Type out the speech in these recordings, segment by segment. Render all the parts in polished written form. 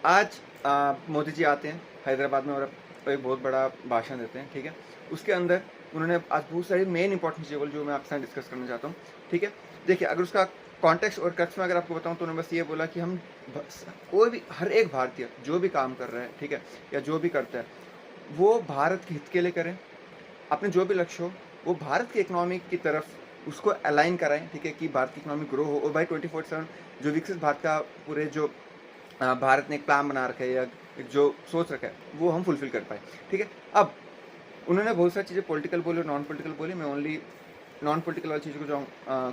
आज मोदी जी आते हैं हैदराबाद में और एक बहुत बड़ा भाषण देते हैं, ठीक है? उसके अंदर उन्होंने आज बहुत सारी मेन इंपॉर्टेंट चीज़ें बोली जो मैं आपके साथ डिस्कस करना चाहता हूँ, ठीक है? देखिए, अगर उसका कॉन्टेक्स्ट और क्रक्स में अगर आपको बताऊँ तो उन्होंने बस ये बोला कि हम बस कोई भी हर एक भारतीय जो भी काम कर रहा है, ठीक है? या जो भी करता है, वो भारत के हित के लिए करें, अपने जो भी लक्ष्य हो, वो भारत की इकोनॉमी की तरफ उसको अलाइन कराएँ, ठीक है? कि भारत की इकोनॉमी ग्रो हो और भाई 24/7 जो विकसित भारत का पूरे जो भारत ने एक प्लान बना रखा है या जो सोच रखा है, वो हम फुलफिल कर पाएँ, ठीक है? अब उन्होंने बहुत सारी चीज़ें पॉलिटिकल बोली और नॉन पॉलिटिकल बोली, मैं ओनली नॉन पॉलिटिकल वाली चीज़ों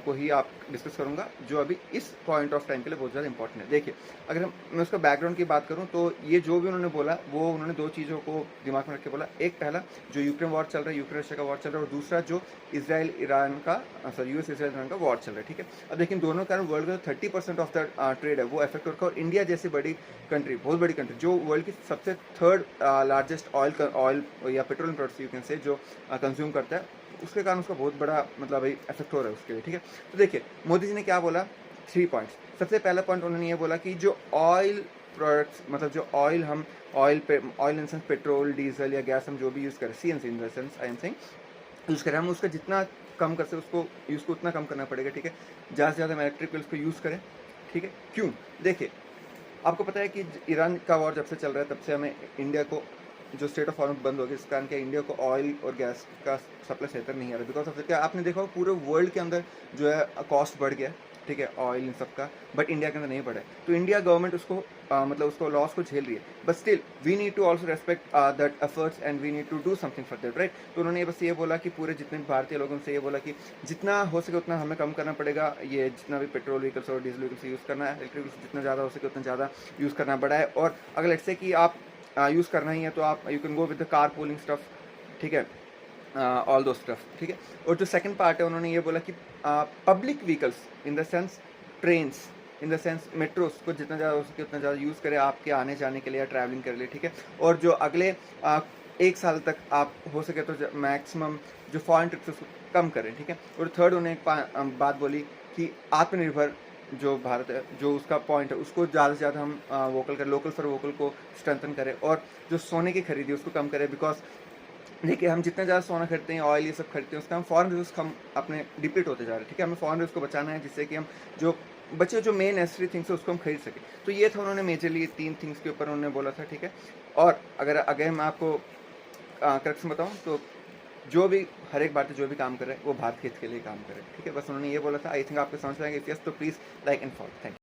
को ही आप डिस्कस करूँगा, जो अभी इस पॉइंट ऑफ टाइम के लिए बहुत ज़्यादा इंपॉर्टेंट है। देखिए, अगर मैं उसका बैकग्राउंड की बात करूँ, तो ये जो भी उन्होंने बोला, वो उन्होंने 2 चीज़ों को दिमाग में रख के बोला। एक पहला, जो यूक्रेन वॉर चल रहा है, यूक्रेन रशिया का वॉर चल रहा है, और दूसरा जो इज़राइल-ईरान का सॉरी यूएस इज़राइल-ईरान का वॉर चल रहा है, ठीक है? अब देखिए, इन दोनों के कारण वर्ल्ड का 30% ऑफ द ट्रेड है, वो अफेक्ट हो रखा है, और इंडिया जैसी बड़ी कंट्री, बहुत बड़ी कंट्री, जो वर्ल्ड की सबसे थर्ड लार्जेस्ट ऑयल या petroleum products you can say जो कंज्यूम करता है, उसके कारण उसका बहुत बड़ा मतलब भाई इफेक्ट हो रहा है उसके लिए, ठीक है? तो देखिए, मोदी जी ने क्या बोला, 3 पॉइंट्स। सबसे पहला पॉइंट उन्होंने ये बोला कि जो ऑयल प्रोडक्ट्स, मतलब जो ऑयल हम oil in sense petrol, diesel या गैस हम जो भी यूज़ करें, CNG in the sense I am saying, use करें, हम उसका जितना कम कर सके उसको यूज़ को उतना कम करना पड़ेगा, ठीक है? ज़्यादा से ज़्यादा हम इलेक्ट्रिक व्हीकल्स को यूज़ करें, ठीक है? क्यों? देखिए, आपको पता है कि ईरान का वॉर जब से चल रहा है, तब से हमें इंडिया को जो स्टेट ऑफ हॉर्मस बंद हो गया, इस कारण क्या इंडिया को ऑयल और गैस का सप्लाई सही तरह नहीं आ रहा, बिकॉज ऑफ क्या आपने देखा होगा पूरे वर्ल्ड के अंदर जो है कॉस्ट बढ़ गया, ठीक है, ऑयल इन सब का, बट इंडिया के अंदर नहीं बढ़ा है। तो इंडिया गवर्नमेंट उसको मतलब उसको लॉस को झेल रही है, but still we need to also respect that efforts and we need to do something for that, right? तो उन्होंने बस ये बोला कि पूरे जितने भी भारतीय लोगों से ये बोला कि जितना हो सके उतना हमें कम करना पड़ेगा, ये जितना भी पेट्रोल व्हीकल्स और डीजल व्हीकल्स यूज़ करना है, इलेक्ट्रिक व्हीकल्स जितना ज़्यादा हो सके उतना ज़्यादा यूज़ करना पड़ा है। और अगर लेट्स से कि आप यूज़ करना ही है, तो आप you can go with the car pooling stuff, ठीक है, ऑल दो स्टफ, ठीक है? और जो सेकंड पार्ट है, उन्होंने ये बोला कि public vehicles in the sense trains, in the sense metros को जितना ज़्यादा हो सके उतना ज़्यादा यूज़ करें आपके आने जाने के लिए या ट्रैवलिंग के लिए, ठीक है? और जो अगले 1 साल तक आप हो सके तो मैक्सिमम जो फॉरेन ट्रिप्स उसको कम करें, ठीक है? और थर्ड उन्होंने एक बात बोली कि आत्मनिर्भर जो भारत है, जो उसका पॉइंट है, उसको ज़्यादा से ज़्यादा हम वोकल करें, लोकल फॉर वोकल को स्ट्रेंथन करें, और जो सोने की खरीदी उसको कम करें, बिकॉज देखिए, हम जितना ज़्यादा सोना खरीदते हैं, ऑयल ये सब खरीदते हैं, उसका हम फॉरेन रिस्क हम अपने डिप्लीट होते जा रहे हैं, ठीक है? हमें फॉरेन रिस्क को बचाना है, जिससे कि हम जो बचे जो मेन नेसेसरी थिंग्स है उसको हम खरीद सकें। तो ये था, उन्होंने मेजरली 3 थिंग्स के ऊपर उन्होंने बोला था, ठीक है? और अगर मैं आपको करेक्ट बताऊँ, तो जो भी हर एक भारतीय जो भी काम कर रहा है, वो भारत के हित के लिए काम करे, ठीक है? बस उन्होंने ये बोला था। आई थिंक आपको समझ में आएगा। इफ यस, तो please like and follow. Thank you.